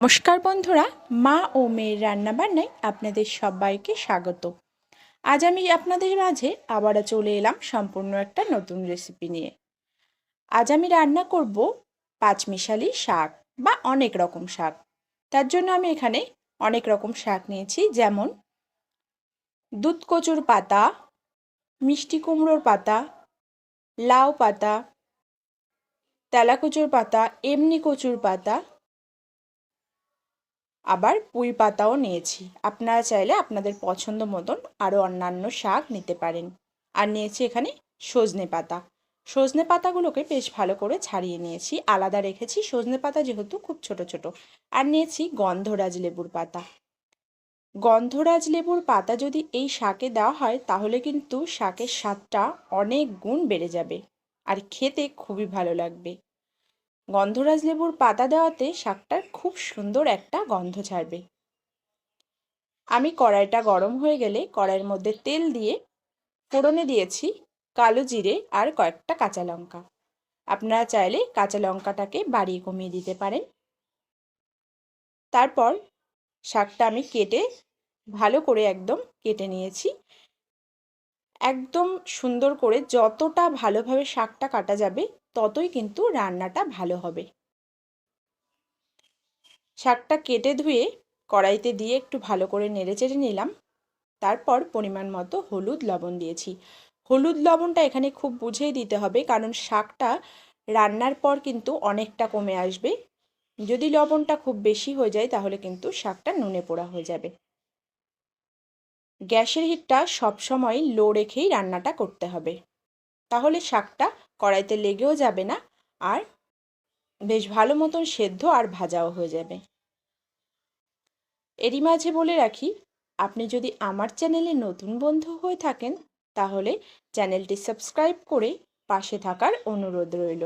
নমস্কার বন্ধুরা, মা ও মেয়ের রান্নাবান্নায় আপনাদের সবাইকে স্বাগত। আজ আমি আপনাদের মাঝে আবারও চলে এলাম সম্পূর্ণ একটা নতুন রেসিপি নিয়ে। আজ আমি রান্না করব পাঁচমিশালি শাক বা অনেক রকম শাক। তার জন্য আমি এখানে অনেক রকম শাক নিয়েছি, যেমন দুধ কচুর পাতা, মিষ্টি কুমড়োর পাতা, লাউ পাতা, তেলা কচুর পাতা, এমনি কচুর পাতা, আবার পুঁই পাতাও নিয়েছি। আপনারা চাইলে আপনাদের পছন্দ মতন আরও অন্যান্য শাক নিতে পারেন। আর নিয়েছি এখানে সজনে পাতা। সজনে পাতাগুলোকে বেশ ভালো করে ছাড়িয়ে নিয়েছি, আলাদা রেখেছি, সজনে পাতা যেহেতু খুব ছোট ছোট। আর নিয়েছি গন্ধরাজ লেবুর পাতা। গন্ধরাজ লেবুর পাতা যদি এই শাকে দেওয়া হয় তাহলে কিন্তু শাকের স্বাদটা অনেক গুণ বেড়ে যাবে আর খেতে খুবই ভালো লাগবে। গন্ধরাজ লেবুর পাতা দেওয়াতে শাকটার খুব সুন্দর একটা গন্ধ ছাড়বে। আমি কড়াইটা গরম হয়ে গেলে কড়াইয়ের মধ্যে তেল দিয়ে ফোড়নে দিয়েছি কালো জিরে আর কয়েকটা কাঁচা লঙ্কা। আপনারা চাইলে কাঁচা লঙ্কাটাকে বাড়িয়ে কমিয়ে দিতে পারেন। তারপর শাকটা আমি কেটে ভালো করে একদম কেটে নিয়েছি। একদম সুন্দর করে, যতটা ভালোভাবে শাকটা কাটা যাবে ততই কিন্তু রান্নাটা ভালো হবে। শাকটা কেটে ধুয়ে কড়াইতে দিয়ে একটু ভালো করে নেড়েচেড়ে নিলাম। তারপর পরিমাণ মতো হলুদ লবণ দিয়েছি। হলুদ লবণটা এখানে খুব বুঝেই দিতে হবে, কারণ শাকটা রান্নার পর কিন্তু অনেকটা কমে আসবে। যদি লবণটা খুব বেশি হয়ে যায় তাহলে কিন্তু শাকটা নুনে পোড়া হয়ে যাবে। গ্যাসের হিটটা সবসময় লো রেখেই রান্নাটা করতে হবে, তাহলে শাকটা কড়াইতে লেগেও যাবে না আর বেশ ভালো মতন সেদ্ধ আর ভাজাও হয়ে যাবে। এরই মাঝে বলে রাখি, আপনি যদি আমার চ্যানেলে নতুন বন্ধু হয়ে থাকেন তাহলে চ্যানেলটি সাবস্ক্রাইব করে পাশে থাকার অনুরোধ রইল।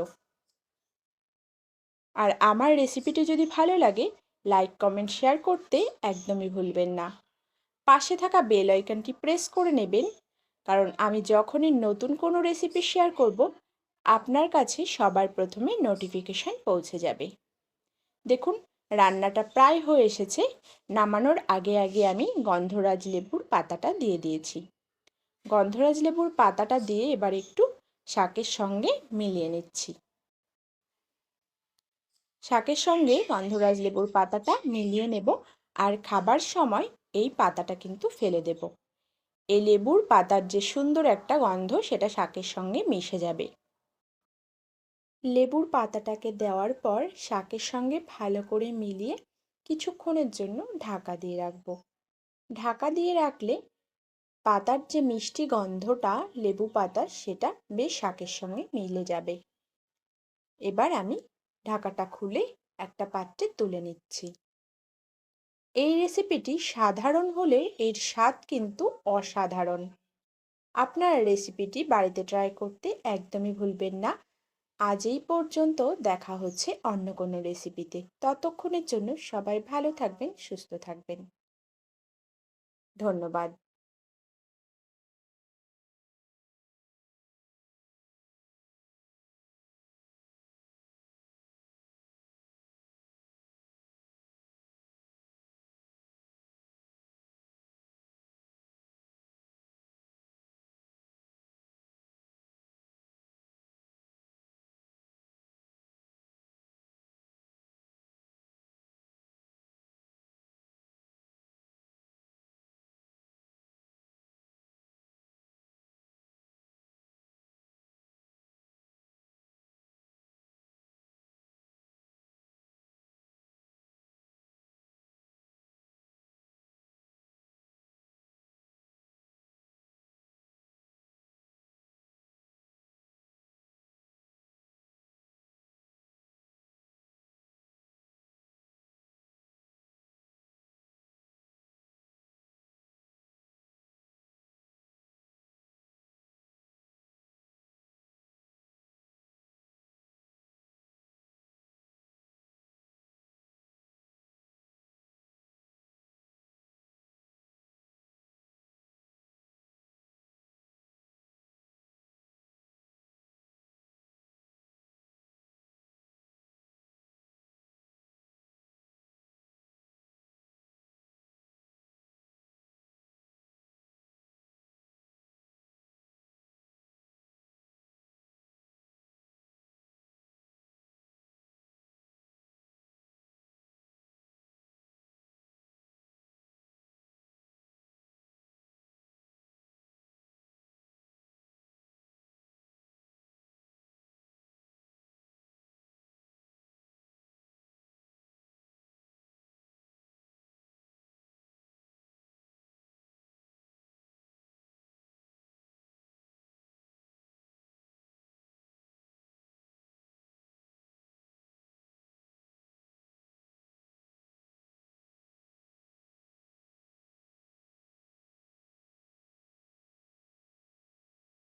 আর আমার রেসিপিটি যদি ভালো লাগে লাইক কমেন্ট শেয়ার করতে একদমই ভুলবেন না। পাশে থাকা বেল আইকনটি প্রেস করে নেবেন, কারণ আমি যখনই নতুন কোনো রেসিপি শেয়ার করব আপনার কাছে সবার প্রথমে নোটিফিকেশান পৌঁছে যাবে। দেখুন, রান্নাটা প্রায় হয়ে এসেছে। নামানোর আগে আগে আমি গন্ধরাজ লেবুর পাতাটা দিয়ে দিয়েছি। গন্ধরাজ লেবুর পাতাটা দিয়ে এবার একটু শাকের সঙ্গে মিলিয়ে নিচ্ছি। শাকের সঙ্গে গন্ধরাজ লেবুর পাতাটা মিলিয়ে নেব, আর খাবার সময় এই পাতাটা কিন্তু ফেলে দেব। এই লেবুর পাতার যে সুন্দর একটা গন্ধ সেটা শাকের সঙ্গে মিশে যাবে। লেবুর পাতাটাকে দেওয়ার পর শাকের সঙ্গে ভালো করে মিলিয়ে কিছুক্ষণের জন্য ঢাকা দিয়ে রাখবো। ঢাকা দিয়ে রাখলে পাতার যে মিষ্টি গন্ধটা লেবু পাতার সেটা বেশ শাকের সঙ্গে মিলে যাবে। এবার আমি ঢাকাটা খুলে একটা পাত্রে তুলে নিচ্ছি। এই রেসিপিটি সাধারণ হলে এর স্বাদ কিন্তু অসাধারণ। আপনার রেসিপিটি বাড়িতে ট্রাই করতে একদমই ভুলবেন না। আজ এই পর্যন্ত, দেখা হচ্ছে অন্য কোনো রেসিপিতে। ততক্ষণের জন্য সবাই ভালো থাকবেন, সুস্থ থাকবেন। ধন্যবাদ।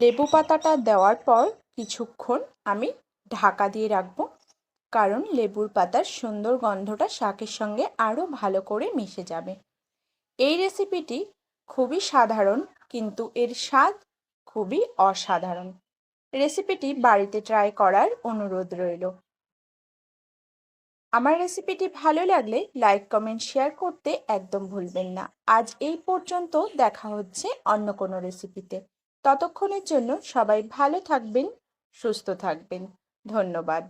লেবু পাতাটা দেওয়ার পর কিছুক্ষণ আমি ঢাকা দিয়ে রাখবো, কারণ লেবুর পাতার সুন্দর গন্ধটা শাকের সঙ্গে আরও ভালো করে মিশে যাবে। এই রেসিপিটি খুবই সাধারণ, কিন্তু এর স্বাদ খুবই অসাধারণ। রেসিপিটি বাড়িতে ট্রাই করার অনুরোধ রইল। আমার রেসিপিটি ভালো লাগলে লাইক, কমেন্ট, শেয়ার করতে একদম ভুলবেন না। আজ এই পর্যন্ত, দেখা হচ্ছে অন্য কোনো রেসিপিতে। ততক্ষণের জন্য সবাই ভালো থাকবেন, সুস্থ থাকবেন। ধন্যবাদ।